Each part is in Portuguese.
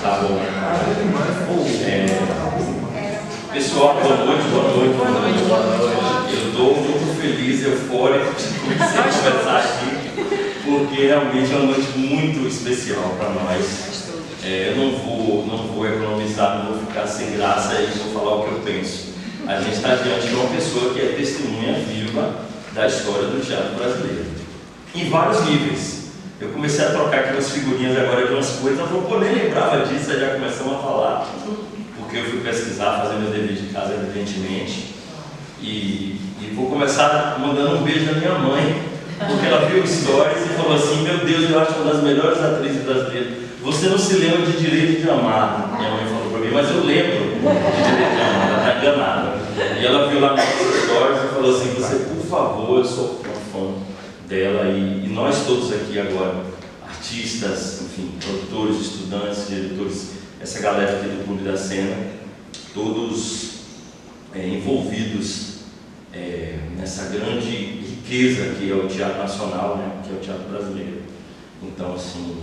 Tá bom. Pessoal, boa noite. Eu estou muito feliz, eufórico de conversar aqui, porque realmente é uma noite muito especial para nós. Eu não vou economizar, não vou ficar sem graça e vou falar o que eu penso. A gente está diante de uma pessoa que é testemunha viva da história do teatro brasileiro, em vários níveis. Eu comecei a trocar aqui umas figurinhas agora de umas coisas, eu nem lembrava disso, aí já começamos a falar, porque eu fui pesquisar, fazer meu dever de casa, evidentemente, e vou começar mandando um beijo da minha mãe, porque ela viu stories e falou assim: meu Deus, eu acho uma das melhores atrizes brasileiras. Você não se lembra de Direito de Amar, minha mãe falou para mim, mas eu lembro de Direito de Amar, ela está enganada. E ela viu lá nos stories e falou assim: você, por favor, eu sou uma fã dela, e nós todos aqui agora, artistas, enfim, produtores, estudantes, diretores, essa galera aqui do Clube da Cena, todos envolvidos nessa grande riqueza que é o teatro nacional, né, que é o teatro brasileiro. Então, assim,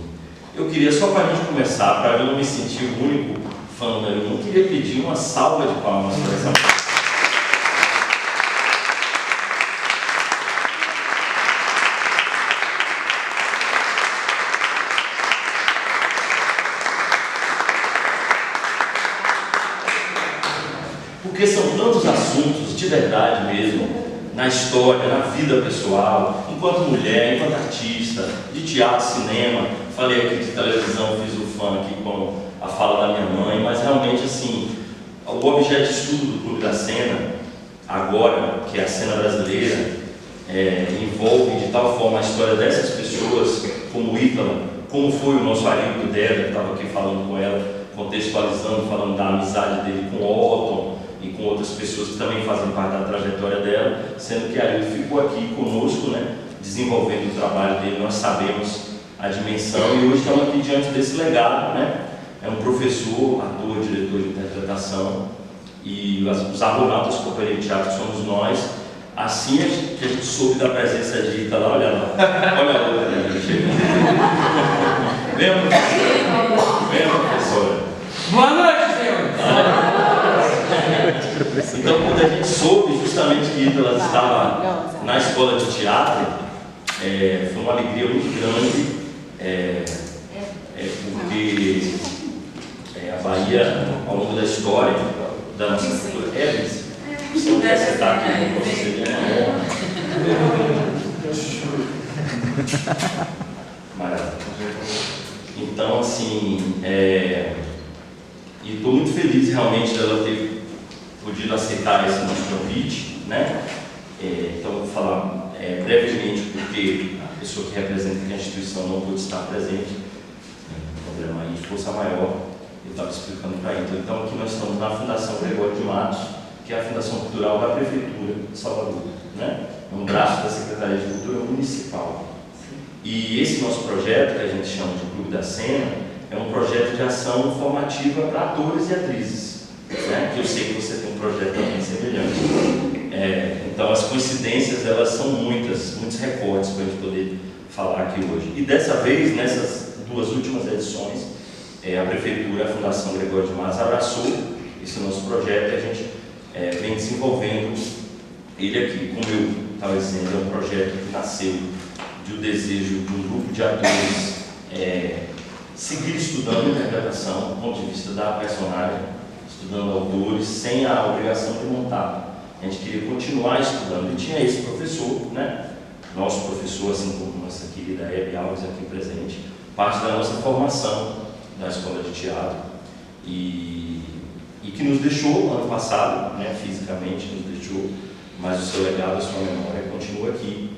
eu queria, só para a gente começar, para eu não me sentir o único fã número 1, eu queria pedir uma salva de palmas para essa. Porque são tantos assuntos, de verdade mesmo, na história, na vida pessoal, enquanto mulher, enquanto artista, de teatro, cinema. Falei aqui de televisão, fiz o fã aqui com a fala da minha mãe, mas realmente, assim, o objeto de estudo do Clube da Cena, agora, que é a cena brasileira, envolve de tal forma a história dessas pessoas, como Ítala, como foi o nosso Arildo dela, que estava aqui falando com ela, contextualizando, falando da amizade dele com Otton, e com outras pessoas que também fazem parte da trajetória dela, sendo que a Arildo ficou aqui conosco, né, desenvolvendo o trabalho dele. Nós sabemos a dimensão e hoje estamos aqui diante desse legado, né? É um professor, ator, diretor de interpretação, e os argonautas do Companhia de Teatro somos nós. Assim que a gente soube da presença de Ítala, olha lá, olha a outra, né? Venha, professora. Boa noite, senhores. Então, quando a gente soube justamente que Ítala estava na escola de teatro, foi uma alegria muito grande, porque a Bahia, ao longo da história da nossa cultura, você não quer sentar aqui com você, né? Maravilha. Então, assim, e estou muito feliz realmente dela ter podido aceitar esse nosso convite, né? Então vou falar brevemente, porque a pessoa que representa a instituição não pôde estar presente, um problema aí de força maior, eu estava explicando para ele. Então aqui nós estamos na Fundação Gregório de Matos, que é a Fundação Cultural da Prefeitura de Salvador, né? É um braço da Secretaria de Cultura Municipal. E esse nosso projeto, que a gente chama de Clube da Cena, é um projeto de ação formativa para atores e atrizes, né? Que eu sei que você tem um projeto também semelhante. Então as coincidências, elas são muitos recortes para a gente poder falar aqui hoje. E dessa vez, nessas duas últimas edições, a Prefeitura, a Fundação Gregório de Matos abraçou esse nosso projeto e a gente vem desenvolvendo ele aqui. Como eu estava dizendo, é um projeto que nasceu do desejo de um grupo de atores seguir estudando interpretação do ponto de vista da personagem, estudando autores, sem a obrigação de montar. A gente queria continuar estudando, e tinha esse professor, né? Nosso professor, assim como nossa querida Hebe Alves aqui presente, parte da nossa formação da Escola de Teatro, e que nos deixou ano passado, né? Fisicamente nos deixou, mas o seu legado, a sua memória continua aqui.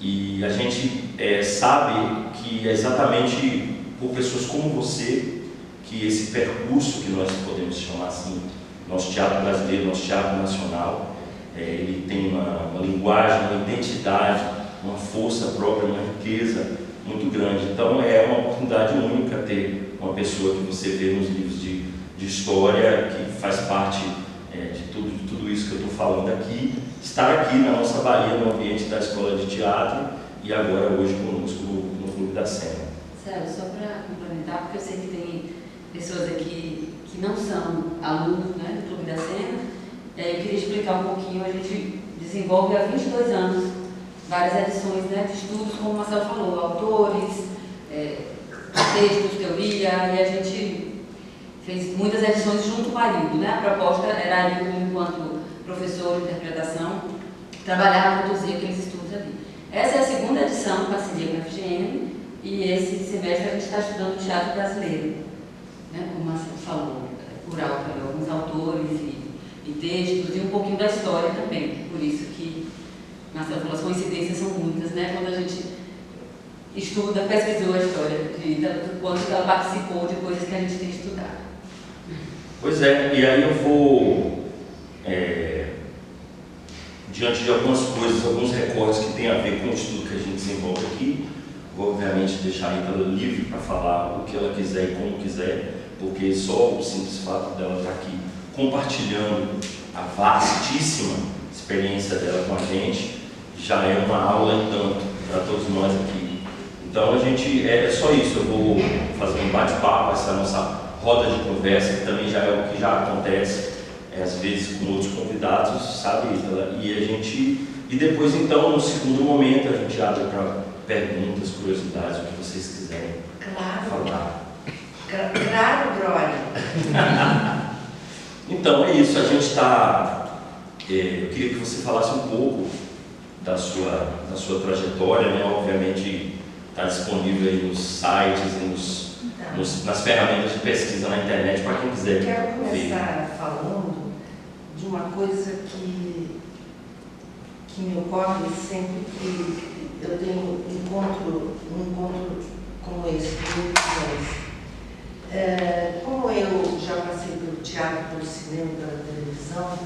E a gente sabe que é exatamente por pessoas como você que esse percurso, que nós podemos chamar assim, nosso teatro brasileiro, nosso teatro nacional, ele tem uma linguagem, uma identidade, uma força própria, uma riqueza muito grande. Então é uma oportunidade única ter uma pessoa que você vê nos livros de história, que faz parte de tudo isso que eu estou falando aqui, estar aqui na nossa Bahia, no ambiente da Escola de Teatro, e agora hoje conosco no Clube da Cena. Célio, só para complementar, porque eu sei que tem pessoas aqui que não são alunos, né, do Clube da Cena. Eu queria explicar um pouquinho. A gente desenvolve há 22 anos várias edições, né, de estudos, como o Marcelo falou, autores, textos, teoria, e a gente fez muitas edições junto com a Arildo, né? A proposta era a Arildo, enquanto professor de interpretação, trabalhar, produzir aqueles estudos ali. Essa é a segunda edição, parceria com a FGM, e esse semestre a gente está estudando teatro brasileiro, né? Como o Marcelo falou, por alguns autores e textos, e um pouquinho da história também. Por isso que Marcelo falou, as coincidências são muitas, né? Quando a gente estuda, pesquisou a história de quanto ela participou de coisas que a gente tem estudado. Pois é, e aí eu vou, diante de algumas coisas, alguns recortes que tem a ver com o estudo que a gente desenvolve aqui, vou obviamente deixar a Ítala livre para falar o que ela quiser e como quiser, porque só o simples fato dela estar aqui compartilhando a vastíssima experiência dela com a gente já é uma aula em tanto para todos nós aqui. Então a gente, é só isso, eu vou fazer um bate-papo, essa nossa roda de conversa, que também já é o que já acontece, às vezes com outros convidados, sabe? E depois então, no segundo momento, a gente abre para perguntas, curiosidades, o que vocês quiserem falar. Claro, Glória. Então é isso, a gente está, eu queria que você falasse um pouco da sua trajetória, né? Obviamente está disponível aí nos sites e nas ferramentas de pesquisa na internet para quem quiser ver. Quero começar falando de uma coisa que me ocorre sempre que eu tenho um encontro como esse, como eu já passei pelo teatro, pelo cinema, pela televisão,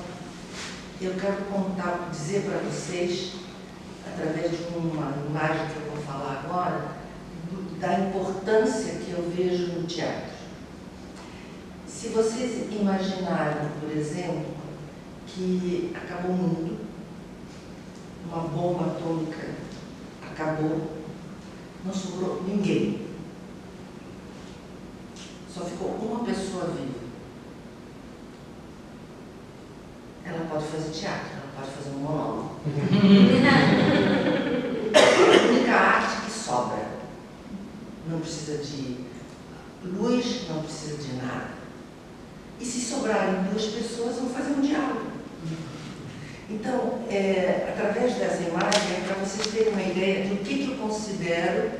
eu quero dizer para vocês, através de uma imagem que eu vou falar agora, da importância que eu vejo no teatro. Se vocês imaginaram, por exemplo, que acabou o mundo, uma bomba atômica acabou, não sobrou ninguém. Só ficou uma pessoa viva. Ela pode fazer teatro, ela pode fazer um monólogo. É a única arte que sobra. Não precisa de luz, não precisa de nada. E se sobrarem duas pessoas, vão fazer um diálogo. Então, através dessa imagem, é para vocês terem uma ideia do que eu considero,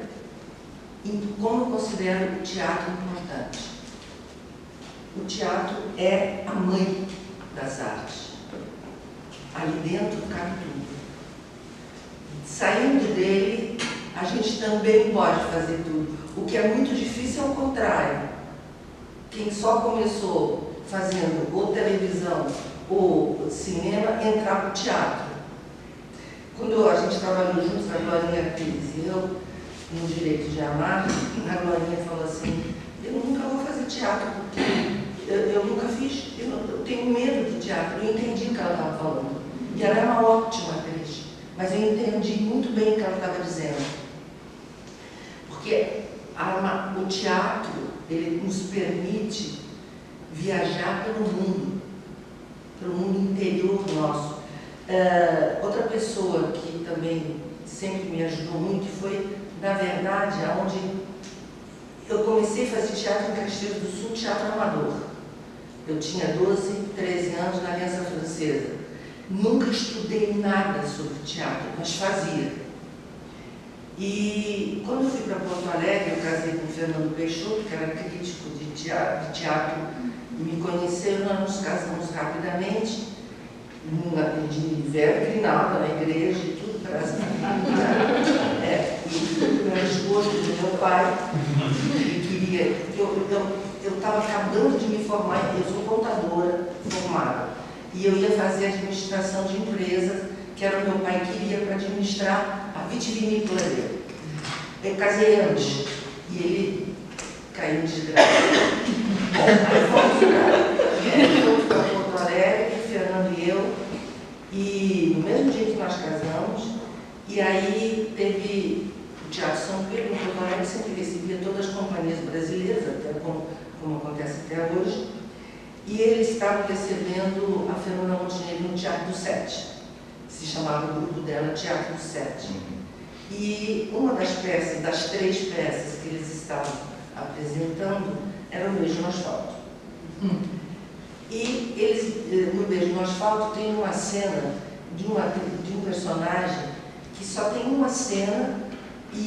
como eu considero o teatro importante. O teatro é a mãe das artes. Ali dentro cabe tudo. Saindo dele, a gente também pode fazer tudo. O que é muito difícil é o contrário. Quem só começou fazendo ou televisão ou cinema, entrar para o teatro. Quando a gente trabalhou juntos, a Glorinha Pires e eu, no Direito de Amar, a Glorinha falou assim, eu nunca vou fazer teatro porque eu nunca fiz, eu tenho medo de teatro. Eu entendi o que ela estava falando. E ela é uma ótima atriz, mas eu entendi muito bem o que ela estava dizendo. Porque o teatro, ele nos permite viajar pelo mundo interior nosso. Outra pessoa que também sempre me ajudou muito foi, na verdade, aonde eu comecei a fazer teatro em Caxias do Sul, teatro amador. Eu tinha 12, 13 anos na Aliança Francesa. Nunca estudei nada sobre teatro, mas fazia. E quando eu fui para Porto Alegre, eu casei com o Fernando Peixoto, que era crítico de teatro, me conheceu, nós nos casamos rapidamente, de véu grinalda na igreja e tudo, era esposo do meu pai, e queria, eu estava acabando de me formar, eu sou contadora formada, e eu ia fazer administração de empresas, que era o meu pai queria para administrar a vitivinícola dele. Eu casei antes, e ele caiu de desgraça. Bom, aí fomos para Porto Alegre, o Fernando e eu, e no mesmo dia que nós casamos, e aí teve o Teatro São Pedro, no Porto Alegre sempre recebia todas as companhias brasileiras, como acontece até hoje. E eles estavam recebendo a Fernanda Montenegro no Teatro do Sete. Se chamava o grupo dela Teatro do Sete. E uma das peças, das 3 peças que eles estavam apresentando, era o Beijo no Asfalto. E eles, no Beijo no Asfalto tem uma cena de um personagem que só tem uma cena e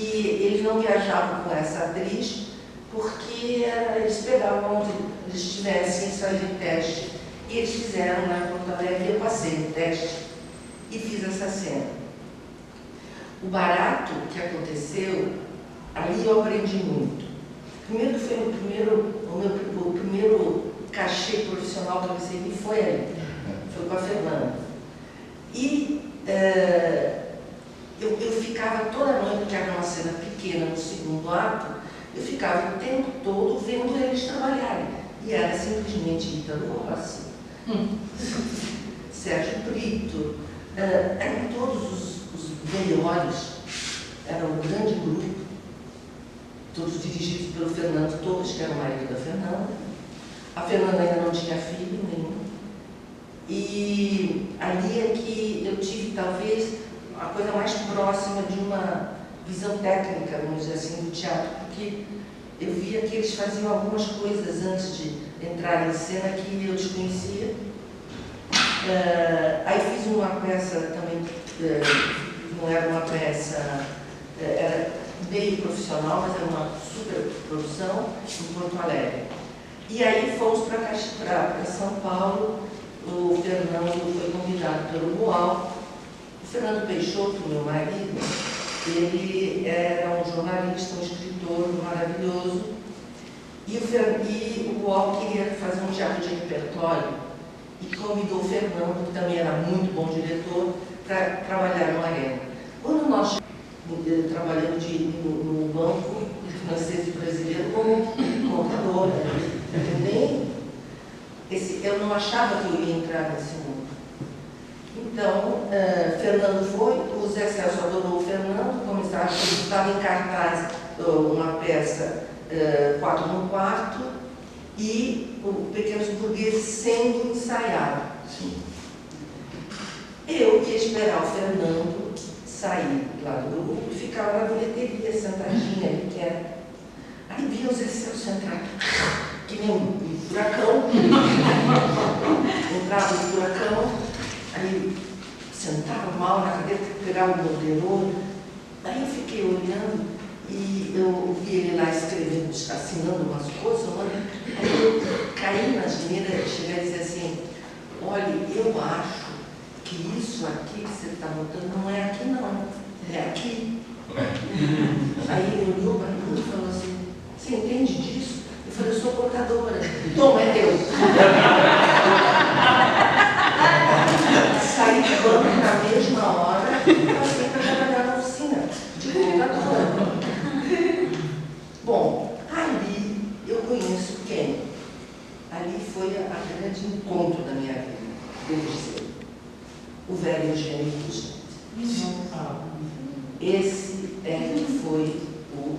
eles não viajavam com essa atriz porque eles pegavam onde eles estivessem e faziam teste. E eles fizeram lá em Porto Alegre, eu passei no teste e fiz essa cena. O barato que aconteceu, ali eu aprendi muito. Primeiro que foi o primeiro cachê profissional que eu recebi foi ali, foi com a Fernanda. E eu ficava toda noite, porque era uma cena pequena no segundo ato, eu ficava o tempo todo vendo eles trabalharem. E era simplesmente Ítalo Rossi, Sérgio Brito, eram todos os melhores, era um grande grupo, todos dirigidos pelo Fernando, todos que eram marido da Fernanda. A Fernanda ainda não tinha filho nenhum. E ali é que eu tive, talvez, a coisa mais próxima de uma visão técnica, vamos dizer assim, do teatro, porque eu via que eles faziam algumas coisas antes de entrar em cena que eu desconhecia. Aí fiz uma peça também, não era uma peça, era meio profissional, mas era uma super produção em Porto Alegre. E aí fomos para São Paulo, o Fernando foi convidado pelo Boal. O Fernando Peixoto, meu marido, ele era um jornalista, um escritor maravilhoso, e o Boal queria fazer um teatro de repertório e convidou o Fernando, que também era muito bom diretor, para trabalhar no Arena. Quando nós trabalhando no banco francês brasileiro como contadora, eu não achava que eu ia entrar nesse mundo. Então, Fernando foi, o Zé Celso adorou o Fernando, como estava em cartaz uma peça 4 no quarto e o Pequenos Burgueses sendo ensaiado. Sim. Eu ia esperar o Fernando sair lá do grupo e ficava na bilheteria, sentadinha ali, quieto. Aí vi o Zé Celso entrar, que nem um furacão, entrava no furacão, aí sentava mal na cadeira, pegava o moderador. Aí eu fiquei olhando e eu vi ele lá escrevendo, assinando umas coisas, aí eu caí na asneira, cheguei a dizer assim, olha, eu acho que isso aqui que você está botando não é aqui não, é aqui. Aí ele olhou para mim e falou assim, você entende disso? Eu falei, eu sou contadora. Toma, é teu. Saí do banco na mesma hora e passei para trabalhar na oficina de contadora. Bom, ali eu conheço quem? Ali foi a grande encontro da minha vida, desde cedo. O velho Eugênio Busto. Esse é que foi o...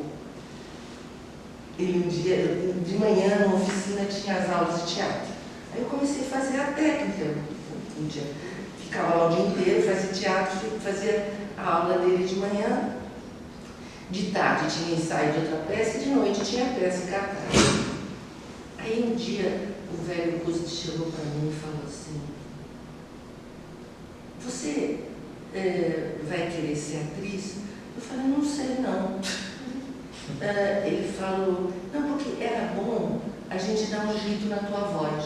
Ele um dia, de manhã, na oficina, tinha as aulas de teatro. Aí eu comecei a fazer a técnica. Ficava lá o dia inteiro, fazia teatro, fazia a aula dele de manhã. De tarde tinha ensaio de outra peça e de noite tinha peça em cartaz. Aí um dia o velho Busto chegou para mim e falou assim, você vai querer ser atriz? Eu falei, não sei não. Ele falou, não, porque era bom a gente dar um jeito na tua voz.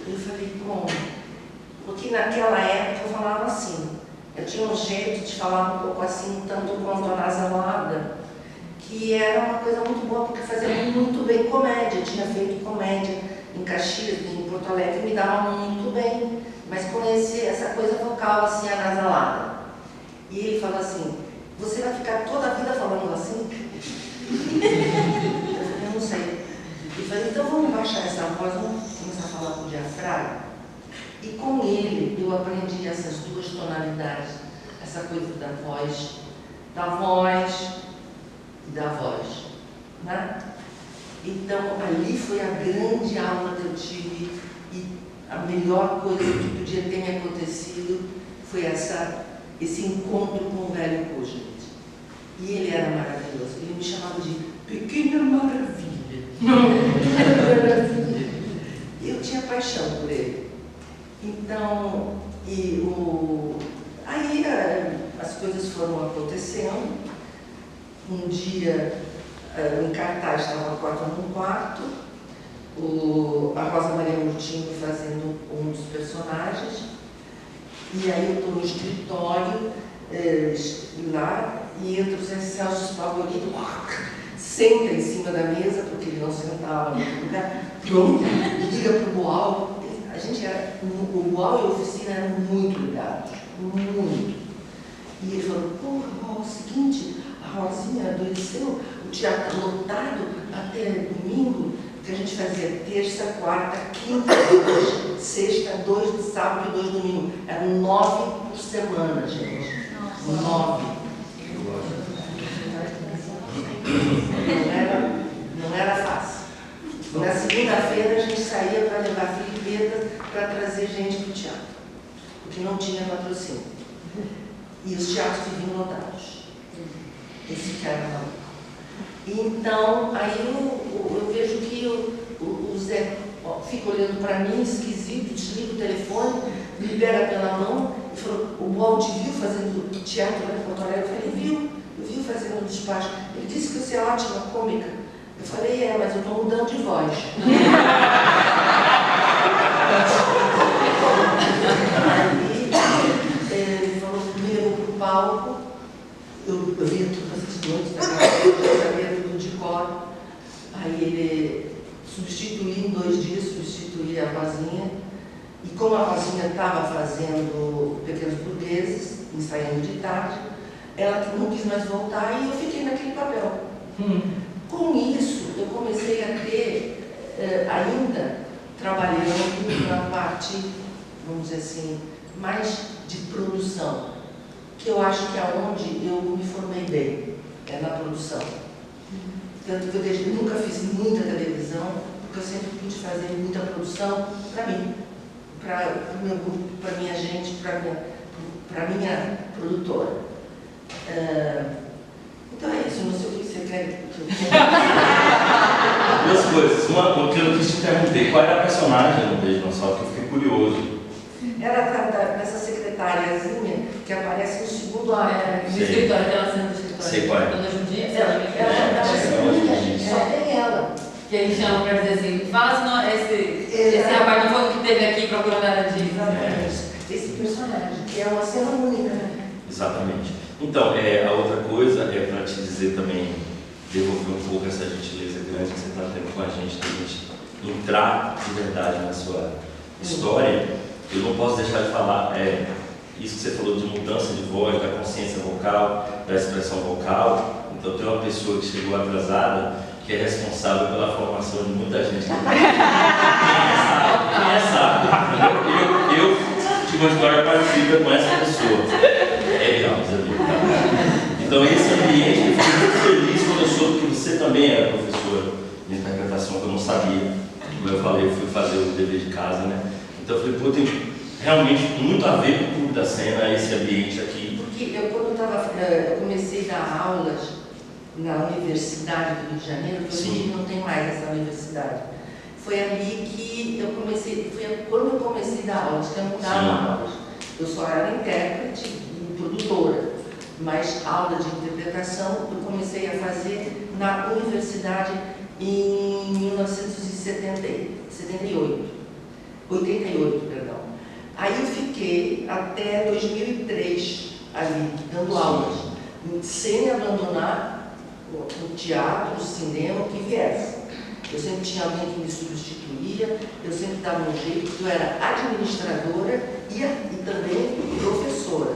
Eu falei, como? Porque naquela época eu falava assim, eu tinha um jeito de falar um pouco assim, tanto quanto anasalada, que era uma coisa muito boa, porque fazia muito bem comédia. Eu tinha feito comédia em Caxias, em Porto Alegre, me dava muito bem, mas com essa coisa vocal assim, anasalada. E ele falou assim, você vai ficar toda a vida falando assim? Eu não sei. Ele falou, então vamos baixar essa voz, vamos começar a falar com o diafragma. E com ele eu aprendi essas duas tonalidades, essa coisa da voz e da voz, né? Então, ali foi a grande aula que eu tive e a melhor coisa que podia ter me acontecido foi esse encontro com o velho Kojit. E ele era maravilhoso. Ele me chamava de Pequena Maravilha. Eu tinha paixão por ele. Então, aí as coisas foram acontecendo. Um dia, em cartaz, estava cortando um quarto, a Rosa Maria Murtinho fazendo um dos personagens, e aí eu estou no escritório, lá, e entra o Zé Celso Favorito, senta em cima da mesa, porque ele não sentava no outro lugar, pronto, liga para o Boal. O Boal e a oficina eram muito ligados, muito. E ele falou, porra, Boal, é o seguinte, a Rosinha adoeceu, o teatro está lotado até domingo, que a gente fazia terça, quarta, quinta, 2, sexta, 2 sábado e 2 domingo. Eram 9 por semana, gente. 9. Não era fácil. Na segunda-feira a gente saía para levar filipetas para trazer gente para o teatro, porque não tinha patrocínio. E os teatros viviam lotados. Esse cara não. Então, aí eu vejo que o Zé fica olhando para mim, esquisito, desliga o telefone, me pega pela mão e falou, o Boal te viu fazendo teatro lá em Porto Alegre? Eu falei, eu vi fazendo um despacho. Ele disse que você é ótima cômica. Eu falei, mas eu estou mudando de voz. Aí ele falou, me levou para o palco, eu via todas as noites, eu sabia tudo de cor. Aí ele substituía em 2 dias, substituía a Rosinha. E como a Rosinha estava fazendo Pequenos Burgueses, ensaiando de tarde, ela não quis mais voltar e eu fiquei naquele papel. Com isso, eu comecei a ter, ainda trabalhando na parte, vamos dizer assim, mais de produção, que eu acho que é onde eu me formei bem, é na produção. Tanto que eu nunca fiz muita televisão, porque eu sempre pude fazer muita produção para mim, para o meu grupo, para minha gente, para minha produtora. Então é isso, não sei o que você quer. 2 coisas. Uma que eu quis te perguntar, qual era a personagem no Beijo no Asfalto, que eu fiquei curioso. Era dessa secretariazinha que aparece no segundo ato. No escritório, aquela cena do escritório. Sei qual é. Dona Jundinha, Só tem ela. que eles chamam para dizer assim, fala se esse rapaz não foi o que teve aqui procurando nada disso. Exatamente. Esse personagem, que é uma cena única, né? Exatamente. Então, a outra coisa é para te dizer também, devolver um pouco essa gentileza grande que você está tendo com a gente entrar de verdade na sua história. Eu não posso deixar de falar, isso que você falou de mudança de voz, da consciência vocal, da expressão vocal. Então, tem uma pessoa que chegou atrasada, que é responsável pela formação de muita gente. Quem é sabe? Eu tive uma história parecida com essa pessoa. É legal, então, esse ambiente, eu fiquei muito feliz quando eu soube que você também era professora de interpretação, que eu não sabia. Como eu falei, eu fui fazer o dever de casa, né? Então, eu falei, pô, tem realmente muito a ver com o Clube da Cena, esse ambiente aqui. Porque eu comecei a dar aulas na Universidade do Rio de Janeiro, que hoje não tem mais essa universidade. Foi ali que eu comecei, quando eu comecei a dar aulas, que eu não dava aulas. Eu só era intérprete e produtora, mas aula de interpretação eu comecei a fazer na universidade em 88, perdão. Aí eu fiquei até 2003 ali, dando aulas, sem abandonar o teatro, o cinema, o que viesse. Eu sempre tinha alguém que me substituía, eu sempre dava um jeito, porque eu era administradora e também professora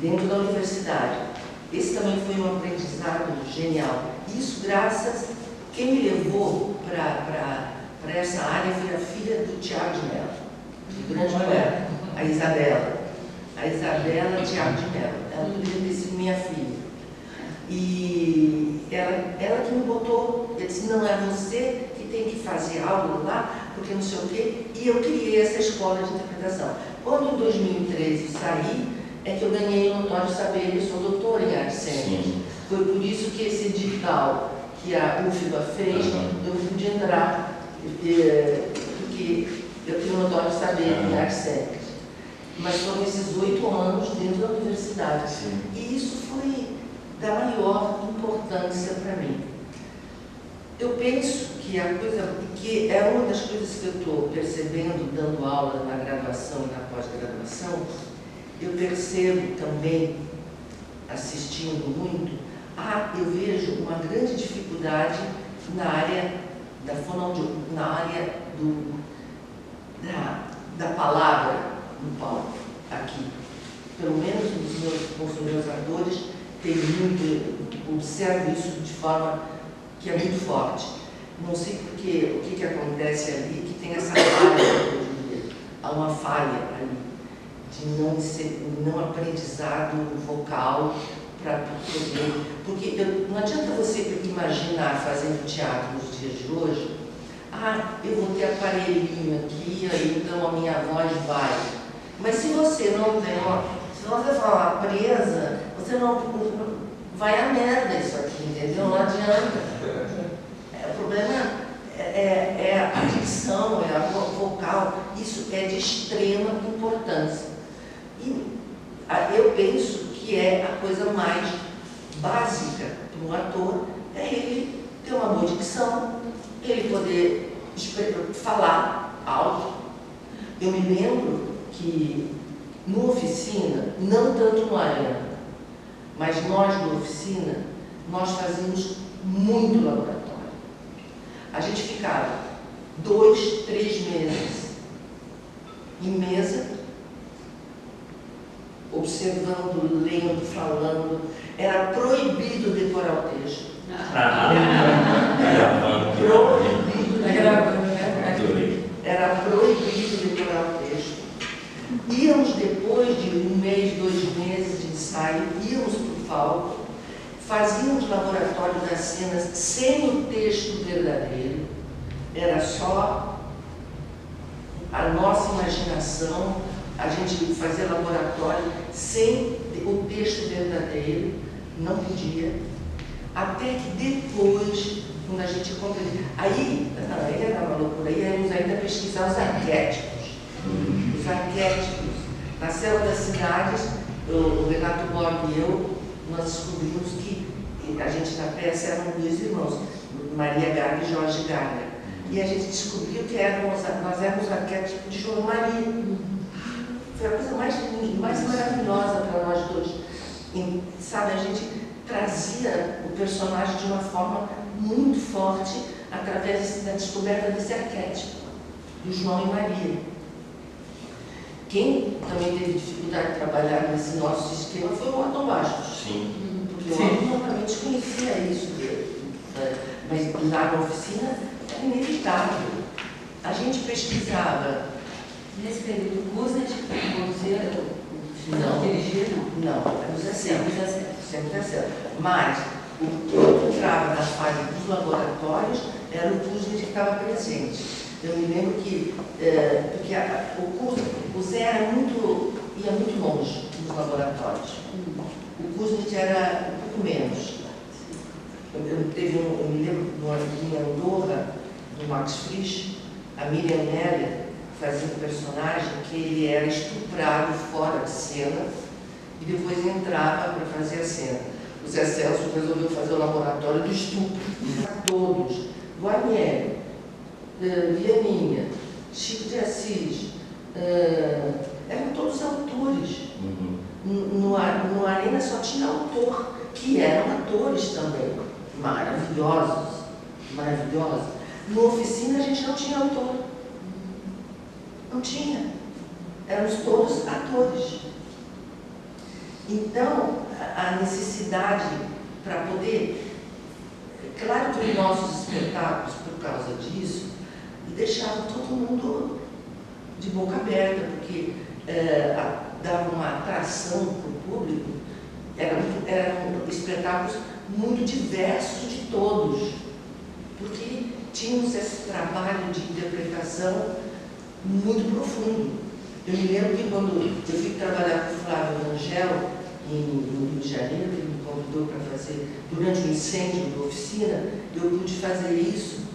dentro da universidade. Esse também foi um aprendizado genial. Isso graças, quem me levou para essa área foi a filha do Tiago de Mello, do grande poeta, a Isabela. A Isabela Tiago de Mello. Ela poderia ter sido minha filha. E ela que me botou, etc. disse, não é você que tem que fazer algo lá, porque não sei o quê, e eu criei essa escola de interpretação. Quando em 2013 eu saí, é que eu ganhei o notório saber que eu sou doutora em artes cênicas. Foi por isso que esse edital que a UFBA fez, eu pude entrar, porque eu tenho o notório saber em artes cênicas. Mas foram esses 8 anos dentro da universidade. Sim. E isso foi da maior importância para mim. Eu penso que a coisa, que é uma das coisas que eu estou percebendo dando aula na graduação e na pós-graduação, eu percebo também, assistindo muito, eu vejo uma grande dificuldade na área da fonoaudiólogia, na área da palavra no palco, aqui. Pelo menos com os meus atores, observo isso de forma que é muito forte. Não sei porque, o que acontece ali, que tem essa falha, eu diria. Há uma falha ali, de não aprendizado vocal para poder. Porque não adianta você imaginar fazendo teatro nos dias de hoje, eu vou ter aparelhinho aqui, aí então a minha voz vai. Mas se você não tem se você falar presa, você não vai a merda isso aqui, entendeu? Não adianta. O problema é a dicção, é a vocal, isso é de extrema importância. E eu penso que é a coisa mais básica para um ator, é ele ter uma boa dicção, ele poder falar alto. Eu me lembro que no Oficina, não tanto no Arena, mas nós no Oficina, nós fazíamos muito laboratório. A gente ficava 2, 3 meses em mesa, observando, lendo, falando. Era proibido decorar o texto. Era proibido decorar o texto. Íamos depois de 1 mês, 2 meses de ensaio, íamos para o palco, fazíamos laboratório das cenas sem o texto verdadeiro, era só a nossa imaginação, a gente fazia laboratório sem o texto verdadeiro, não podia, até que depois, quando a gente compreendeu, aí era uma loucura, aí íamos ainda pesquisar os arquétipos. Os arquétipos. Na Selva das Cidades, o Renato Borg e eu, nós descobrimos que a gente na peça eram 2 irmãos, Maria Gaga e Jorge Gaga. E a gente descobriu que nós éramos arquétipos de João Maria. Foi a coisa mais maravilhosa para nós dois. E, sabe, a gente trazia o personagem de uma forma muito forte através da descoberta desse arquétipo, do João e Maria. Quem também teve dificuldade de trabalhar nesse nosso esquema foi o Otto Bastos. Sim. Porque o Otto não desconhecia isso dele. Mas lá na Oficina era inevitável. A gente pesquisava. Nesse período, o Kuznets conduzia, Não. dirigia, não. Não, era o Zé Sempre Celso. Zé Celso. Sempre Zé Celso. Mas o que entrava na fase dos laboratórios era o Kuznets que estava presente. Eu me lembro que porque o Zé ia muito longe nos laboratórios. O Kuznets era um pouco menos. Eu me lembro em Andorra, do Max Frisch, a Miriam Meller fazia um personagem que ele era estuprado fora de cena e depois entrava para fazer a cena. O Zé Celso resolveu fazer o laboratório do estupro. Todos, Guarnieri, Vianinha, Chico de Assis, eram todos autores. No Arena só tinha autor, que eram atores também, maravilhosos, maravilhosos. No Oficina a gente não tinha autor, não tinha, éramos todos atores. Então, a necessidade para poder, claro que os nossos espetáculos, por causa disso, deixavam todo mundo de boca aberta, porque dava uma atração para o público, eram espetáculos muito diversos de todos, porque tínhamos esse trabalho de interpretação muito profundo. Eu me lembro que quando eu fui trabalhar com o Flávio Rangel, no Rio de Janeiro, que ele me convidou para fazer, durante o incêndio da oficina, eu pude fazer isso.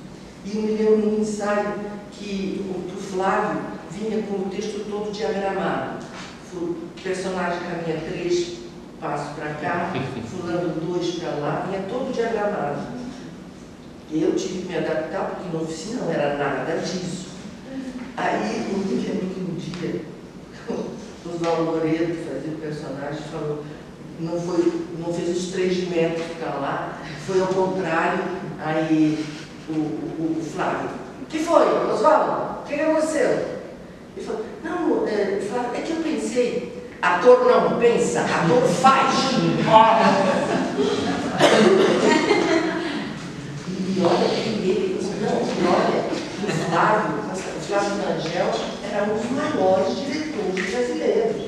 E eu me lembro num ensaio que o Flávio vinha com o texto todo diagramado. O personagem caminha 3 passos para cá, fulano 2 para lá, vinha todo diagramado. Eu tive que me adaptar, porque na oficina não era nada disso. Aí, eu me lembro que um dia, o Oswaldo Loreto, que fazia o personagem, falou, não fez os 3 metros para lá, foi ao contrário. Aí o Flávio, o que foi, Oswaldo? O que aconteceu? Ele falou, não, Flávio, é que eu pensei, ator não pensa, ator faz. E olha que ele, o Flávio Rangel era um dos maiores diretores brasileiros.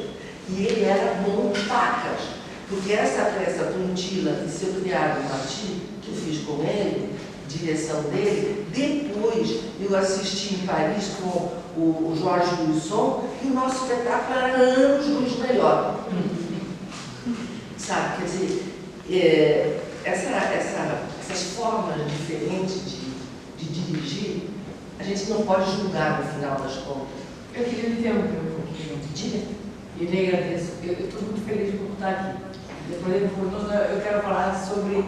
E ele era bom de pacas, porque essa peça Puntila e Seu Criado Mati, que eu fiz com ele, direção dele, depois eu assisti em Paris com o Jorge Luisson, e o nosso espetáculo era anos-luz melhor. Sabe, quer dizer, essas formas diferentes de dirigir, a gente não pode julgar no final das contas. Eu queria me interromper um pouquinho. Diga. E lhe agradeço. Eu estou muito feliz por estar aqui. Depois eu quero falar sobre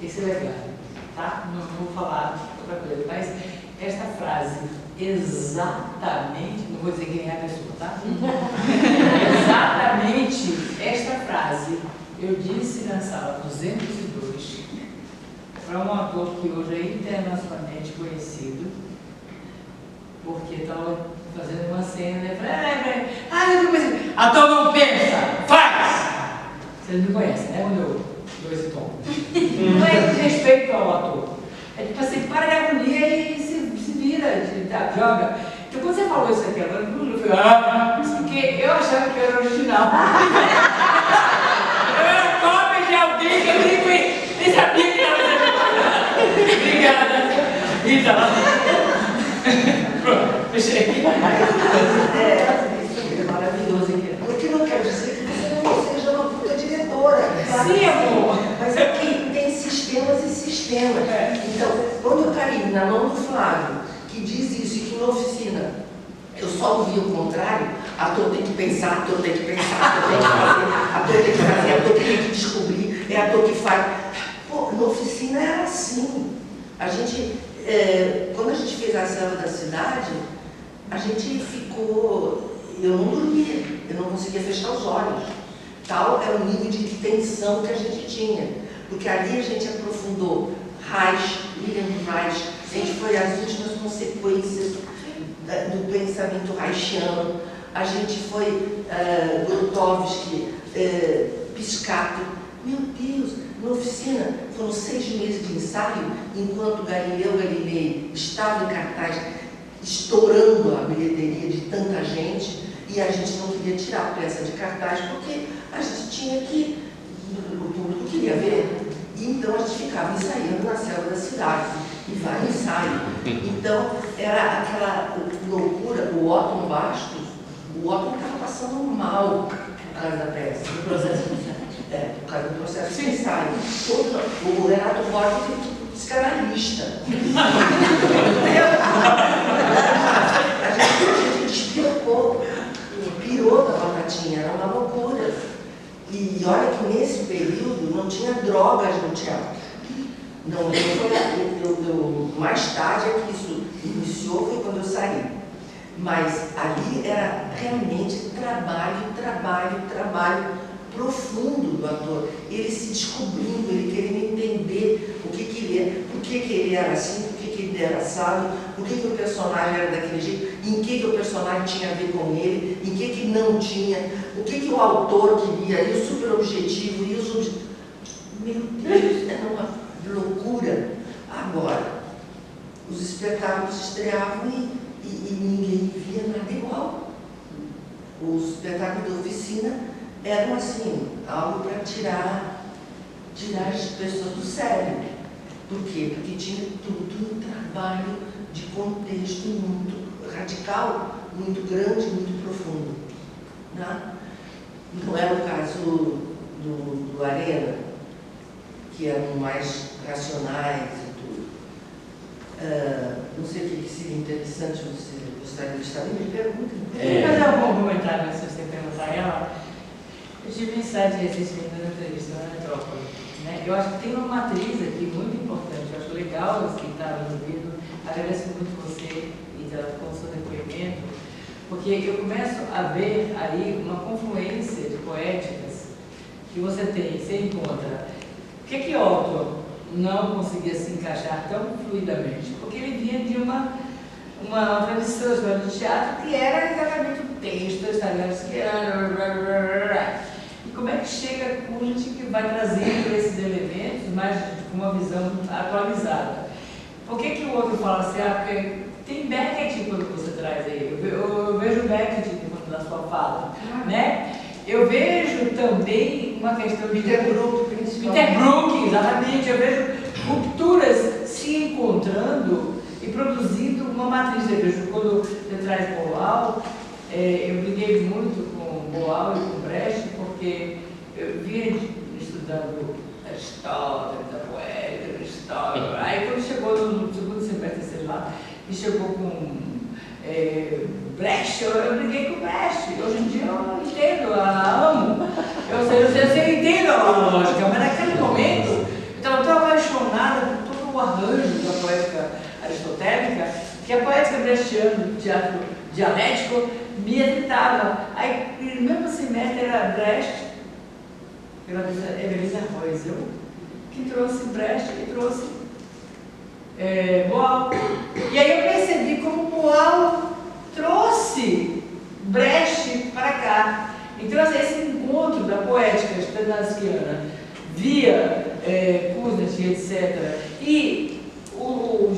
esse legado, tá? Não vou falar outra coisa, mas esta frase, exatamente, não vou dizer quem é a pessoa, tá? Exatamente esta frase eu disse na sala 202 para um ator que hoje é internacionalmente conhecido, porque estava fazendo uma cena, e eu falei, ator não pensa, faz! Vocês me conhecem, né? Quando eu dou esse tom. Não é de respeito ao ator. É tipo assim, para de agonia e se vira, joga. Então quando você falou isso aqui agora, eu falei, isso porque eu achava que eu era original. Eu era cópia de alguém que eu nem sabia que estava sendo. Obrigada. Então, pronto, fechei. Isso é maravilhoso. O que não quer dizer que você não seja uma puta diretora. Claro. Sim, amor. Mas é que tem sistemas e sistemas. Então, quando eu caí na mão do Flávio, que diz isso, e que na oficina eu só ouvi o contrário, ator tem que pensar, ator tem que pensar, ator tem que fazer, ator tem que fazer, ator tem que descobrir, é ator que faz. Pô, na oficina era assim. A gente, quando a gente fez a Selva da Cidade, a gente ficou, eu não dormia, eu não conseguia fechar os olhos. Tal é o nível de tensão que a gente tinha, porque ali a gente aprofundou Reich, William Reich, a gente foi às últimas consequências do pensamento reichiano, a gente foi Grotowski, Piscato. Meu Deus, na oficina foram 6 meses de ensaio, enquanto Galileu Galilei estava em cartaz, estourando a bilheteria de tanta gente, e a gente não queria tirar a peça de cartaz, porque a gente tinha que, o público queria ver, e então a gente ficava ensaiando na Selva da Cidade, e vai ensaio. Então, era aquela loucura, o Otton Bastos, o Otton estava passando mal por causa da peça. Por causa do processo de ensaio. O Renato Borges teve que psicanalista. A gente despirocou, pirou da batatinha, era uma loucura. E olha que nesse período não tinha drogas no teatro. Não foi mais tarde é que isso iniciou, foi quando eu saí. Mas ali era realmente trabalho profundo do ator. Ele se descobrindo, ele querendo entender o que ele é, por que ele era assim, por que ele era assado, por que o personagem era daquele jeito, em que o personagem tinha a ver com ele, em que não tinha, o que o autor queria, e o super objetivo, e os objetivos. Meu Deus, era uma loucura. Agora, os espetáculos estreavam e ninguém via nada igual. Os espetáculos da oficina eram assim, algo para tirar as pessoas do sério. Por quê? Porque tinha todo um trabalho de contexto muito radical, muito grande, muito profundo. Né? Não é o caso do Arena, que eram mais racionais e tudo. Não sei o que seria interessante você gostaria de saber, me pergunta. Quer fazer algum comentário se você perguntar a ela? Eu tive um insight recentemente na entrevista na Metrópole. Né? Eu acho que tem uma matriz aqui muito importante. Eu acho legal os que estavam envolvidos. Agradeço muito você e com o seu depoimento, porque eu começo a ver aí uma confluência de poéticas que você tem, você encontra. Por que Otto não conseguia se encaixar tão fluidamente? Porque ele vinha de uma tradição de teatro que era exatamente o texto, e como é que chega com gente que vai trazendo esses elementos, mas com uma visão atualizada? Por que o outro fala assim, porque tem Beckett quando você traz aí, eu vejo Beckett na sua fala, né? Eu vejo também uma questão de Peter Brook, principalmente. Peter Brook, exatamente, eu vejo rupturas se encontrando e produzindo uma matriz. Eu vejo quando você traz Boal, eu briguei muito com Boal e com Brecht, porque eu vinha estudando Aristóteles, da poética, Aristóteles. Aí quando chegou no segundo semestre, sei lá, e chegou com Brecht, eu briguei com Brecht. Hoje em dia eu entendo, eu amo. Eu entendo a lógica, mas naquele momento eu estava tão apaixonada por todo o arranjo da poética aristotélica, que a poética brechtiana do teatro dialético me irritava. Aí, no mesmo semestre, era Brecht, pela Evelisa Reusel, que trouxe Brecht e trouxe Boal. E aí eu percebi como Boal trouxe Brecht para cá. Então, esse encontro da poética stanislavskiana via Kuznets, etc., e o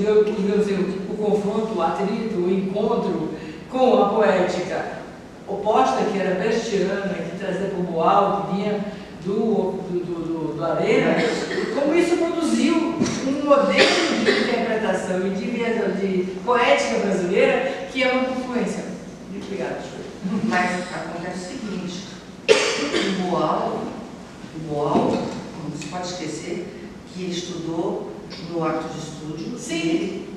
confronto, o atrito, o encontro com a poética oposta, que era brechtiana, que trazia para o Boal, que vinha do Arena, como isso produziu um modelo de interpretação e de poética brasileira que é uma confluência. Muito obrigada, Mas acontece o seguinte, o Boal, não se pode esquecer que ele estudou no Arco de Estúdio. Sim. Ele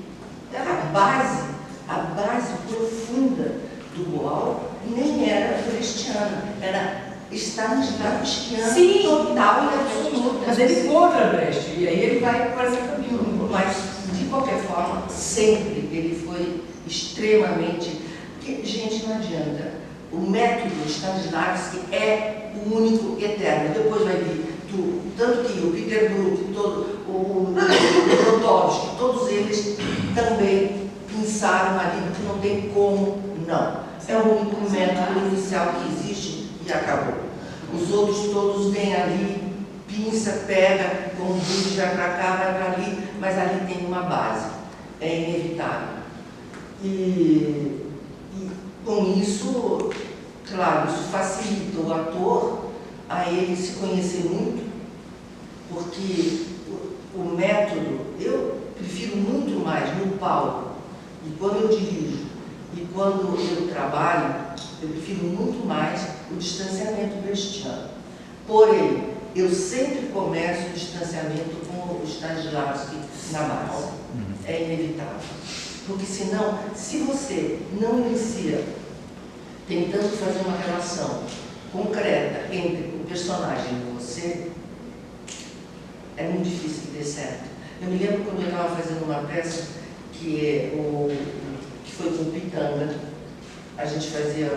era a base profunda do Boal nem era brechtiana, era stanislavskiana total e absoluta. Mas ele encontra Brecht, e aí ele vai para esse caminho. Mas, de qualquer forma, sempre ele foi extremamente... Porque, gente, não adianta. O método Stanislavski é o único eterno. Depois vai vir tanto que o Peter Brook, o Grotowski, todos eles também pensaram ali que não tem como não. É o único método inicial que existe e acabou. Os outros todos vêm ali, pinça, pega, conduz, vai para cá, vai para ali, mas ali tem uma base. É inevitável. E com isso, claro, isso facilita o ator a ele se conhecer muito, porque o método, eu prefiro muito mais no palco, e quando eu dirijo, e quando eu trabalho, eu prefiro muito mais o distanciamento brechtiano. Porém, eu sempre começo o distanciamento com o Stanislavski na base. É inevitável. Porque senão, se você não inicia tentando fazer uma relação concreta entre o personagem e você, é muito difícil de ter certo. Eu me lembro quando eu estava fazendo uma peça que foi com o Pitanga, a gente fazia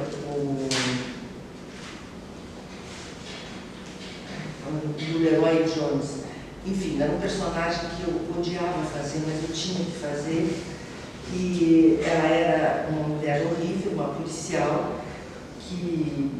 do Leroy Jones. Enfim, era um personagem que eu odiava fazer, mas eu tinha que fazer. E ela era uma mulher horrível, uma policial, que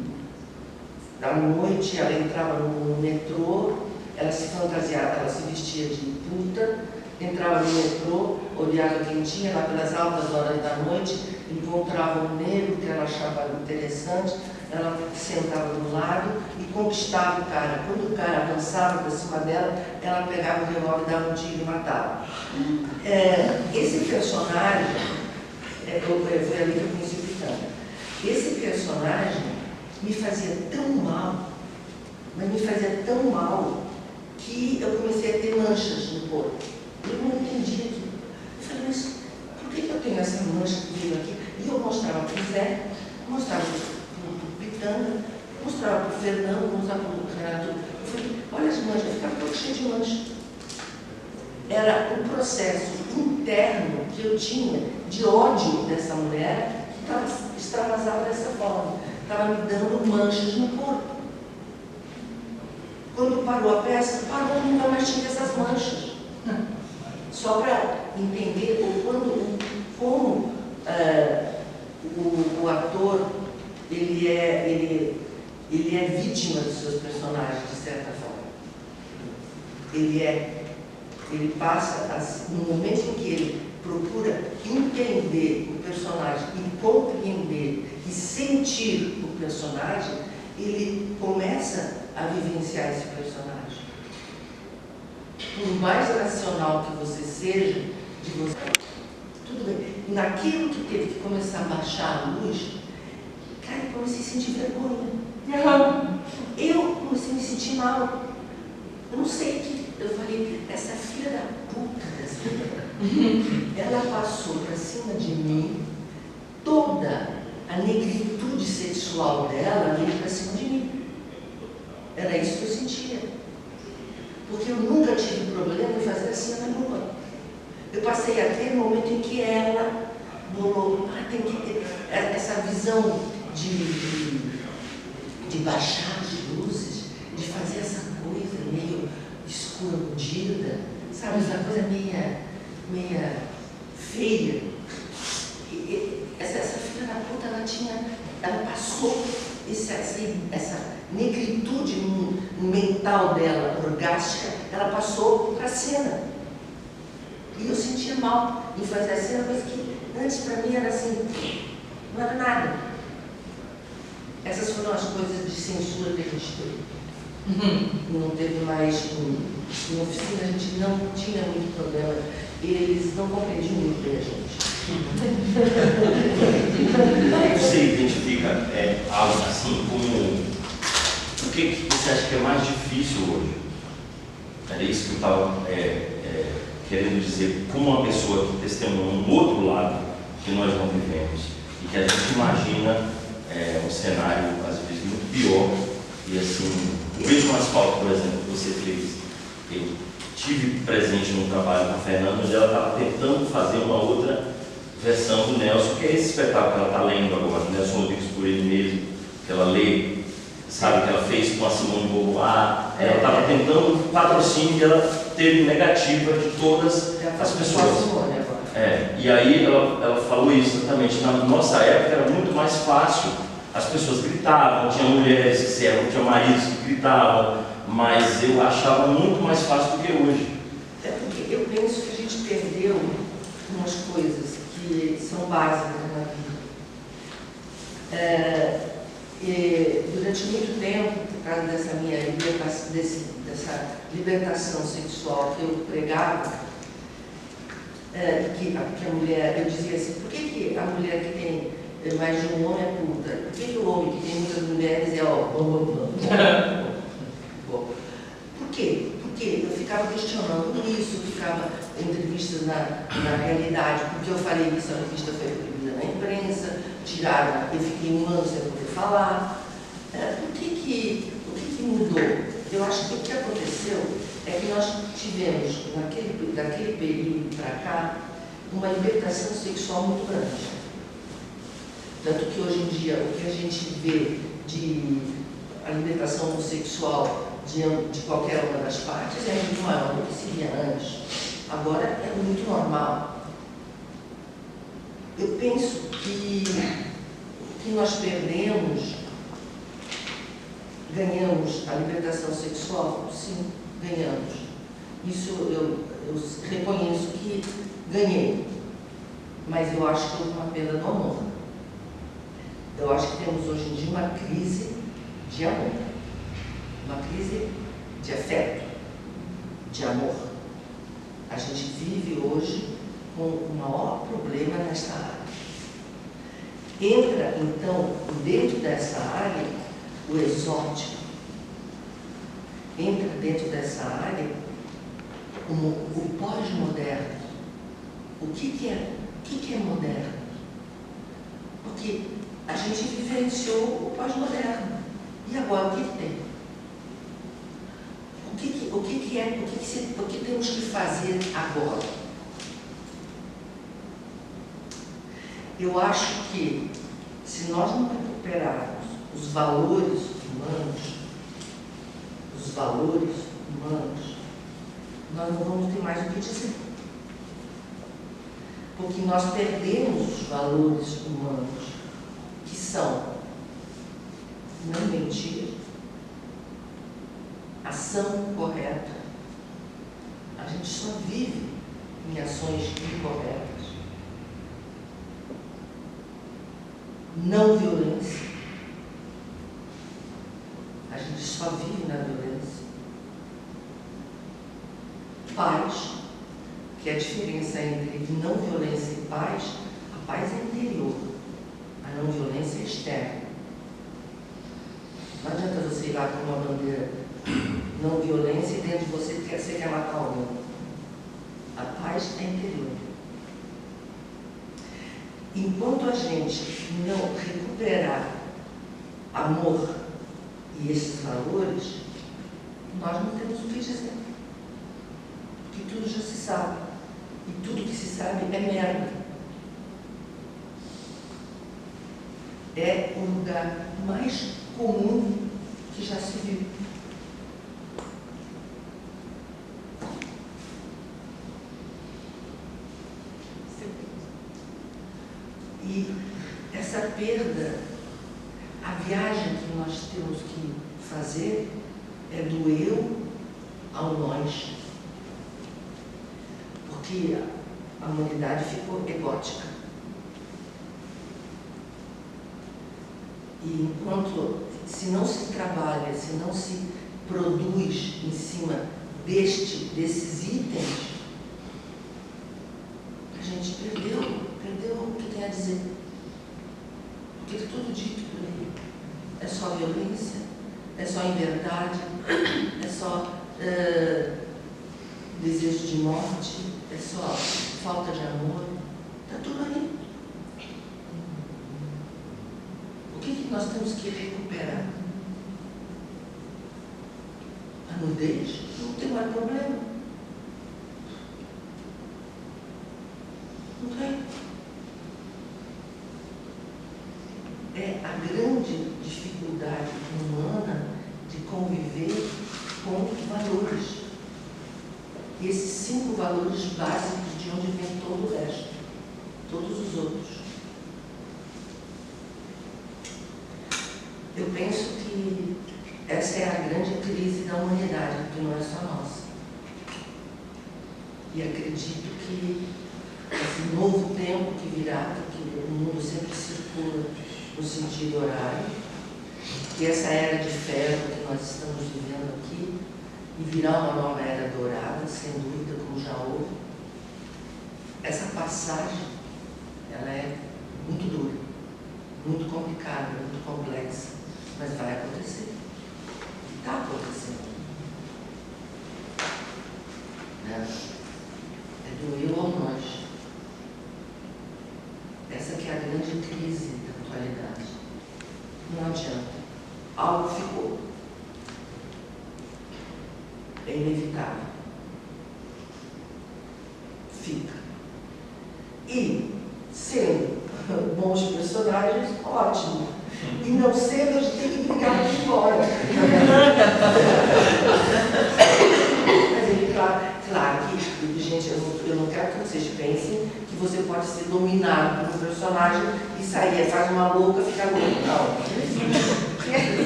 à noite ela entrava no metrô, ela se fantasiava, ela se vestia de puta, entrava no metrô, olhava quem tinha, lá pelas altas horas da noite, encontrava um negro que ela achava interessante, ela sentava do lado e conquistava o cara. Quando o cara avançava para cima dela, ela pegava o revólver, dava um tiro e matava. Esse personagem, foi ali que eu conheci o Pitanga. Esse personagem me fazia tão mal, mas me fazia tão mal, que eu comecei a ter manchas no corpo. Eu não entendi aquilo. Eu falei, mas por que eu tenho essa mancha que veio aqui? E eu mostrava para o Zé, mostrava para o Pitanga, mostrava para o Fernando, mostrava para o Renato. Eu falei, olha as manchas, eu ficava todo cheio de mancha. Era um processo interno que eu tinha de ódio dessa mulher que extravasava dessa forma. Estava me dando manchas no corpo. Quando parou a peça, parou, nunca mais tinha essas manchas. Só para entender como o ator ele é vítima dos seus personagens, de certa forma. Ele passa, no momento em que ele procura entender o personagem e compreender e sentir o personagem, ele começa a vivenciar esse personagem. Por mais racional que você seja, tudo bem. Naquilo que teve que começar a baixar a luz, cara, eu comecei a sentir vergonha. Eu comecei a me sentir mal. Eu não sei o que. Eu falei, essa filha da puta dessa mulher, ela passou para cima de mim, toda a negritude sexual dela veio para cima de mim. Era isso que eu sentia. Porque eu nunca tive problema em fazer a cena nua. Eu passei a ter no momento em que ela bolou, tem que ter essa visão de baixar as luzes, de fazer essa coisa meio escondida, sabe? Essa coisa meia feia. Essa filha da puta, ela passou essa negritude mental dela, orgástica, ela passou para a cena. E eu sentia mal em fazer a cena, mas que antes para mim era assim, não era nada. Essas foram as coisas de censura que a gente teve. Não teve mais, na oficina a gente não tinha muito problema, eles não compreendiam muito bem a gente. Você identifica algo assim como o que você acha que é mais difícil hoje? Era isso que eu estava querendo dizer, como uma pessoa que testemunha um outro lado que nós não vivemos e que a gente imagina um cenário às vezes muito pior. E assim, o mesmo asfalto, por exemplo, que você fez, eu tive presente no trabalho com a Fernanda, onde ela estava tentando fazer uma outra versão do Nelson, que é esse espetáculo que ela está lendo agora, do Nelson Rodrigues por ele mesmo, que ela lê, sabe, que ela fez com a Simone de Beauvoir. Ela estava tentando patrocínio e ela teve negativa de todas as pessoas. E aí ela falou isso exatamente. Na nossa época era muito mais fácil, as pessoas gritavam, tinha mulheres que tinha maridos que gritavam, mas eu achava muito mais fácil do que hoje. É porque eu penso que a gente perdeu umas coisas que são básicas na vida. Durante muito tempo, por causa dessa minha dessa libertação sexual que eu pregava, que a mulher, eu dizia assim, por que a mulher que tem mais de um homem é puta? Por que o homem que tem muitas mulheres é Por quê? Porque eu ficava questionando isso, ficava em entrevistas na realidade, porque eu falei que essa revista foi proibida na imprensa, tiraram, eu fiquei um ano sem poder falar. O que mudou? Eu acho que o que aconteceu é que nós tivemos, daquele período para cá, uma libertação sexual muito grande. Tanto que hoje em dia, o que a gente vê de a libertação sexual de qualquer uma das partes é muito maior do que se via antes. Agora é muito normal. Eu penso que nós ganhamos a libertação sexual, sim, ganhamos. Isso eu reconheço que ganhei, mas eu acho que houve uma perda do amor. Eu acho que temos hoje em dia uma crise de amor, uma crise de afeto, de amor. A gente vive hoje com o maior problema nesta área. Entra, então, dentro dessa área, o exótico. Entra dentro dessa área o pós-moderno. O que é moderno? Porque a gente vivenciou o pós-moderno. E agora, o que tem? O que temos que fazer agora? Eu acho que, se nós não recuperarmos os valores humanos, nós não vamos ter mais o que dizer. Porque nós perdemos os valores humanos, que são não mentir, ação correta. A gente só vive em ações incorretas. Não violência. A gente só vive na violência. Paz, que é a diferença entre não violência e paz. A paz é interior, a não violência é externa. Não adianta você ir lá com uma bandeira não violência e dentro de você quer matar alguém. A paz é interior. Enquanto a gente não recuperar amor e esses valores, nós não temos o que dizer. Porque tudo já se sabe. E tudo que se sabe é merda. É o lugar mais comum que já se viu. E essa perda, a viagem que nós temos que fazer é do eu ao nós. Porque a humanidade ficou egótica. E enquanto, se não se trabalha, se não se produz em cima desses itens, a gente perdeu o que tem a dizer. Porque é tudo dito por aí. É só violência, é só inverdade, é só desejo de morte, é só falta de amor. Está tudo aí. O que nós temos que recuperar? A nudez? Não tem mais problema. Não tem. É a grande dificuldade humana de conviver com valores. E esses 5 valores básicos de onde vem todo o resto, todos os outros. Eu penso que essa é a grande crise da humanidade, que não é só nossa. E acredito que esse novo tempo que virá, porque o mundo sempre circula no sentido horário, que essa era de ferro que nós estamos vivendo aqui, e virá uma nova era dourada, sem dúvida, como já houve. Essa passagem, ela é muito dura, muito complicada, muito complexa, mas vai acontecer. Está acontecendo. É do eu ao nós. Essa que é a grande crise da atualidade. Não adianta. Algo ficou. É inevitável. Fica. E, sendo bons personagens, ótimo. E não sendo, a gente tem que brigar muito embora. Mas claro que, gente, eu não quero que vocês pensem que você pode ser dominado por um personagem e sair, faz uma louca, fica louca. Não.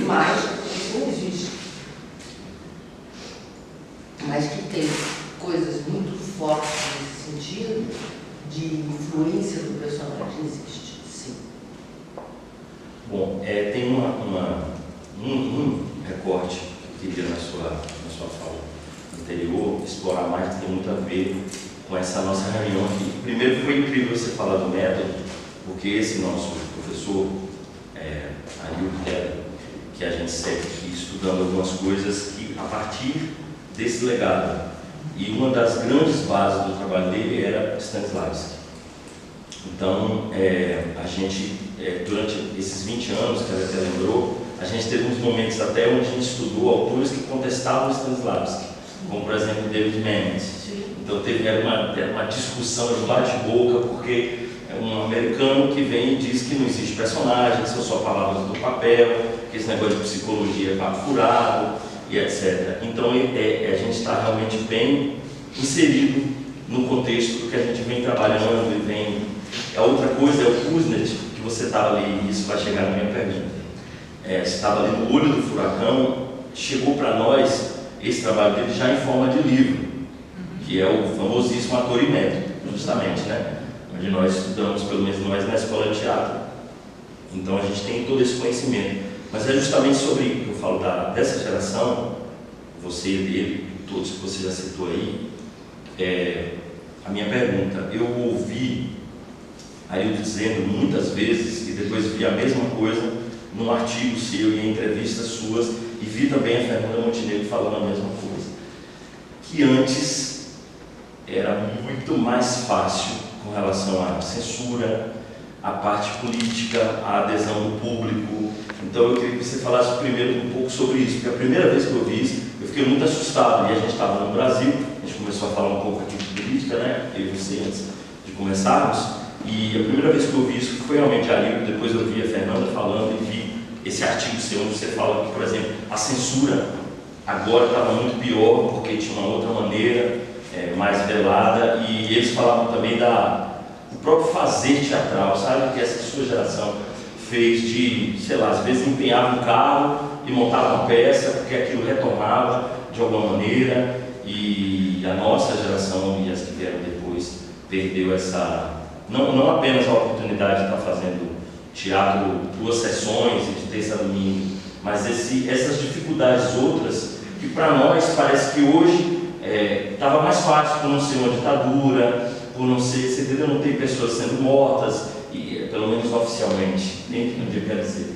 Mas isso não existe. Mas que tem coisas muito fortes nesse sentido de influência do personagem, existe, sim. Bom, tem um recorte que eu queria na sua fala anterior explorar mais, que tem muito a ver com essa nossa reunião aqui. Primeiro, foi incrível você falar do método, porque esse nosso professor, Arildo, que a gente segue aqui estudando algumas coisas que, a partir desse legado, e uma das grandes bases do trabalho dele era Stanislavski. Então, a gente, durante esses 20 anos que ela até lembrou, a gente teve uns momentos até onde a gente estudou autores que contestavam Stanislavski, como, por exemplo, David Mamet. Então, era uma discussão de bate-boca, porque é um americano que vem e diz que não existe personagem, que são só palavras do papel, que esse negócio de psicologia é papo furado, e etc. Então, a gente está realmente bem inserido no contexto do que a gente vem trabalhando e vem... A outra coisa é o Kuznets, que você estava ali, e isso vai chegar na minha pergunta. Você estava ali no olho do furacão, chegou para nós esse trabalho dele já em forma de livro, que é o famosíssimo Ator e Método, justamente, né? Onde nós estudamos, pelo menos nós, na escola de teatro. Então a gente tem todo esse conhecimento. Mas é justamente sobre o que eu falo dessa geração, você e dele, todos que você já citou aí, a minha pergunta. Eu ouvi Arildo dizendo muitas vezes, e depois vi a mesma coisa num artigo seu e em entrevistas suas, e vi também a Fernanda Montenegro falando a mesma coisa, que antes era muito mais fácil com relação à censura, à parte política, à adesão do público. Então eu queria que você falasse primeiro um pouco sobre isso, porque a primeira vez que eu vi isso, eu fiquei muito assustado, e a gente estava no Brasil, a gente começou a falar um pouco aqui de política, né, eu e você antes de começarmos, e a primeira vez que eu vi isso foi realmente Arildo, depois eu vi a Fernanda falando e vi esse artigo seu, onde você fala que, por exemplo, a censura agora estava muito pior, porque tinha uma outra maneira, mais velada, e eles falavam também do próprio fazer teatral, sabe, que essa sua geração fez de, sei lá, às vezes empenhava um carro e montava uma peça, porque aquilo retornava de alguma maneira, e a nossa geração e as que vieram depois perdeu essa, não apenas a oportunidade de estar fazendo teatro 2 sessões e de terça a domingo, mas essas dificuldades outras, que para nós parece que hoje estava mais fácil, por não ser uma ditadura, por não ser, você entendeu, não ter pessoas sendo mortas, e, pelo menos oficialmente, nem que eu quero dizer.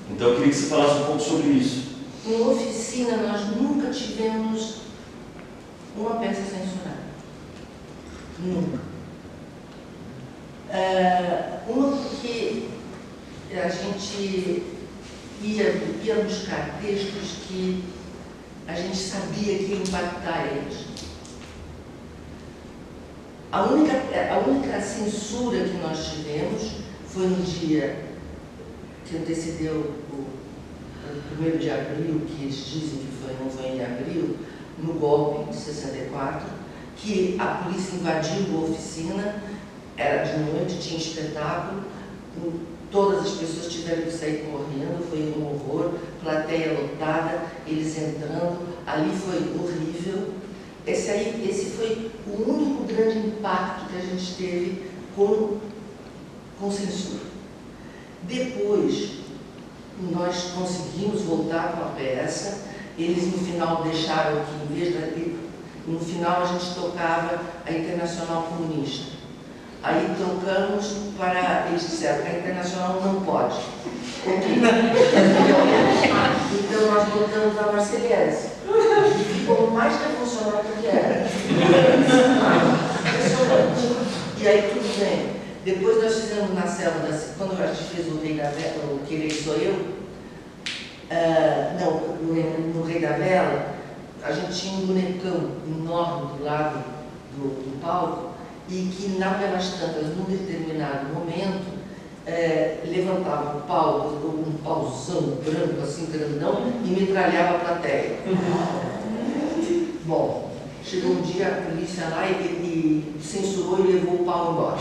Então eu queria que você falasse um pouco sobre isso. Em oficina nós nunca tivemos uma peça censurada. Nunca. Uma porque a gente ia buscar textos que a gente sabia que ia impactar eles. A única censura que nós tivemos foi no dia que antecedeu o 1º de abril, que eles dizem que não foi em abril, no golpe de 64, que a polícia invadiu a oficina, era de noite, tinha espetáculo, todas as pessoas tiveram que sair correndo, foi um horror, plateia lotada, eles entrando, ali foi horrível. Esse foi o único grande impacto que a gente teve com censura. Depois, nós conseguimos voltar com a peça, eles no final deixaram que, em vez de... No final a gente tocava a Internacional Comunista. Aí tocamos para... Eles disseram que a Internacional não pode. Ok. Então nós botamos a Marselhese. E ficou mais revolucionário do que era. E aí tudo bem. Depois nós fizemos na célula, quando a gente fez o Rei da Vela, o Querer Sou Eu, no Rei da Vela, a gente tinha um bonecão enorme do lado do palco, e que na Belas Tantas, num determinado momento, levantava o palco, um pauzão branco, assim, grandão, e metralhava a plateia. Bom, chegou um dia a polícia lá e censurou e levou o pau embora.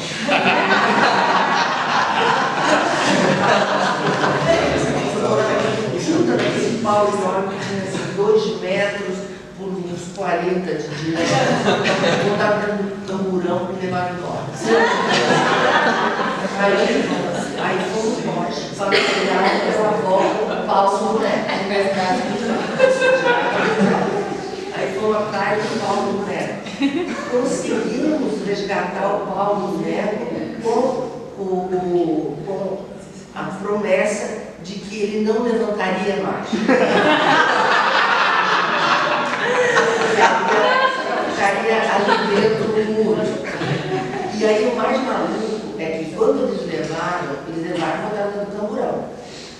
Junta daquele pau enorme que tinha assim, 2 metros por uns 40 de diâmetro, botaram no camburão e levaram embora. Aí Aí fomos para pegar meu avô, Paulo Neto. Aí fomos à praia do Paulo Neto. Conseguimos resgatar o Paulo Neto com a promessa de que ele não levantaria mais. Ficaria ali dentro do muro. E aí o mais maluco é que quando eles levaram a rodada do tamborão.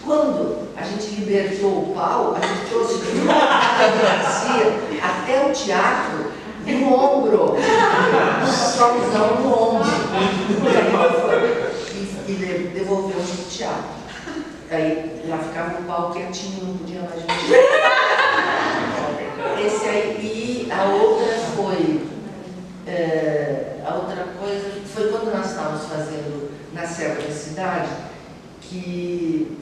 Quando a gente libertou o pau, a gente trouxe a delegacia até o teatro no ombro. Uma provisão no ombro. E devolvemos para o teatro. Aí lá ficava o pau quietinho, não podia mais mexer. Esse aí, e a outra foi. A outra coisa foi quando nós estávamos fazendo na Serra da Cidade, que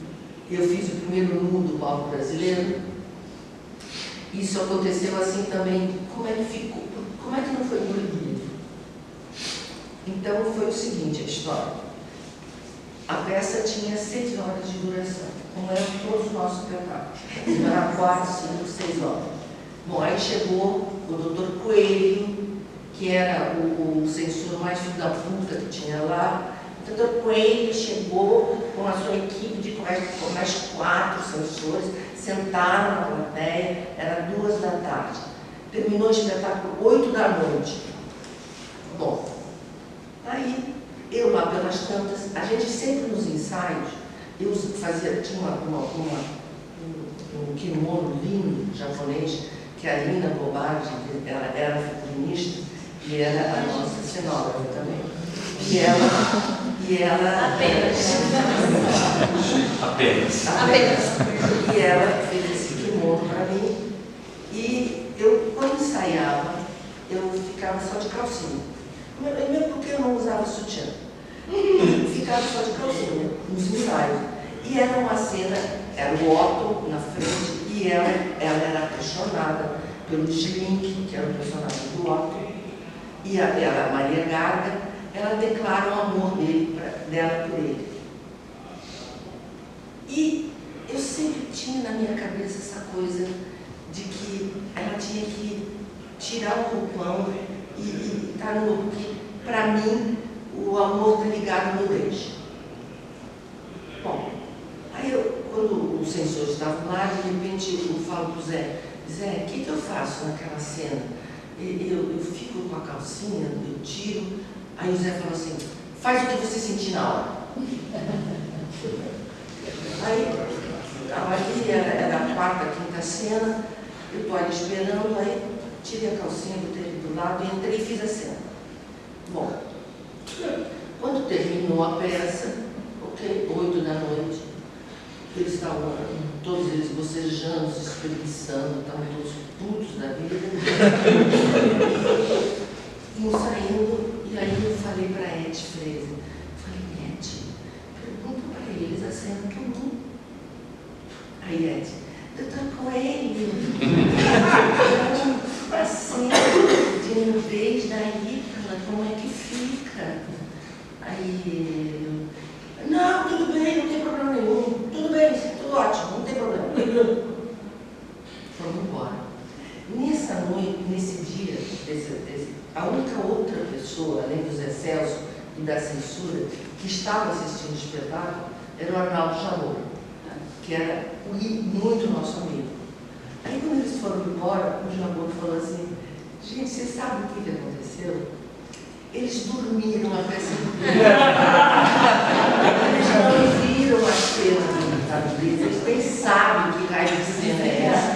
eu fiz o primeiro nu do palco brasileiro. Isso aconteceu assim também. Como é que ficou? Como é que não foi proibido? Então foi o seguinte a história. A peça tinha 6 horas de duração, como eram todos os nossos espetáculos. Era 4, 5, 6 horas. Bom, aí chegou o Dr. Coelho, que era o censor mais filho da puta que tinha lá. O Dr. Coelho chegou com a sua equipe de mais 4 censores, sentaram na plateia, era 2 da tarde. Terminou o espetáculo 8 da noite. Bom, aí eu lá pelas tantas, a gente sempre nos ensaios, eu tinha um kimono lindo japonês, que a Lina Bobagem, ela era figurinista e era a nossa cenógrafa também. E ela apenas. E ela fez esse kimono para mim. E eu, quando ensaiava, eu ficava só de calcinha. Mesmo porque eu não usava sutiã. Ficava só de calcinha nos ensaios. E era uma cena, era o Otto na frente, e ela era apaixonada pelo Slink, que era o personagem do Otto. E a Maria Garga, ela declara o amor dela por ele. E eu sempre tinha na minha cabeça essa coisa de que ela tinha que tirar o roupão e estar no corpo, porque, para mim, o amor está ligado no leite. Bom, aí quando os censores estavam lá, de repente eu falo para o Zé, o que eu faço naquela cena? Eu fico com a calcinha, eu tiro. Aí o Zé falou assim, faz o que você sentir na hora. Aí era a 4ª, 5ª cena, eu estou ali esperando, aí tirei a calcinha, botei ele do lado, entrei e fiz a cena. Bom, quando terminou a peça, 8 da noite, eles estavam, todos eles bocejando, se espreguiçando, estavam todos putos da vida. E saindo, e aí eu falei para a Ed Freire, falei, Ed, pergunta para eles a cena que eu não. Aí Ed, Dr. Coelho, a cena de nudez da Ícala, como é que fica? Aí não, tudo bem, não tem problema nenhum, tudo bem, tudo ótimo, não tem problema. Fomos embora. Nessa noite, nesse dia, a única outra pessoa, além do Zé Celso e da censura, que estava assistindo o espetáculo, era o Arnaldo Jamor, que era muito nosso amigo. Aí quando eles foram embora, o Jamor falou assim, gente, você sabe o que aconteceu? Eles dormiram a peça inteira. Eles não viram a cena do Estados, eles nem sabem que raio de cena é essa.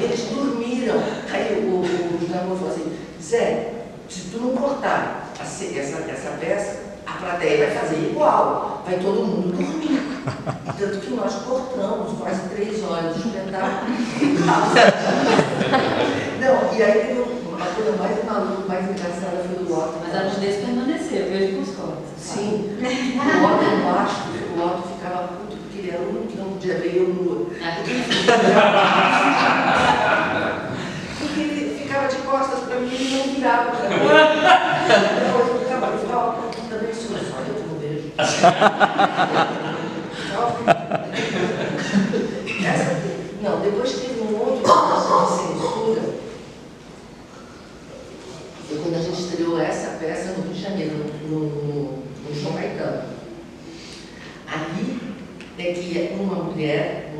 Eles dormiram. Aí o Jamor falou assim, Zé, se tu não cortar essa peça, a plateia vai fazer igual, vai todo mundo dormir. E tanto que nós cortamos quase 3 horas de espetáculo. Não, e aí teve uma coisa mais maluca, mais engraçada foi o Otto. Mas a nudez permaneceu, vejo com os cortes. Sim, o Otto embaixo, o Otto ficava puto porque ele era o único que não podia ver eu nua. Porque ele ficava de costas para mim e não virava para mim. Depois eu ficava também, só eu que não vejo. Não, depois teve um outro processo de censura. Foi quando a gente estreou essa peça no Rio de Janeiro, no João Caetano. Ali é que uma mulher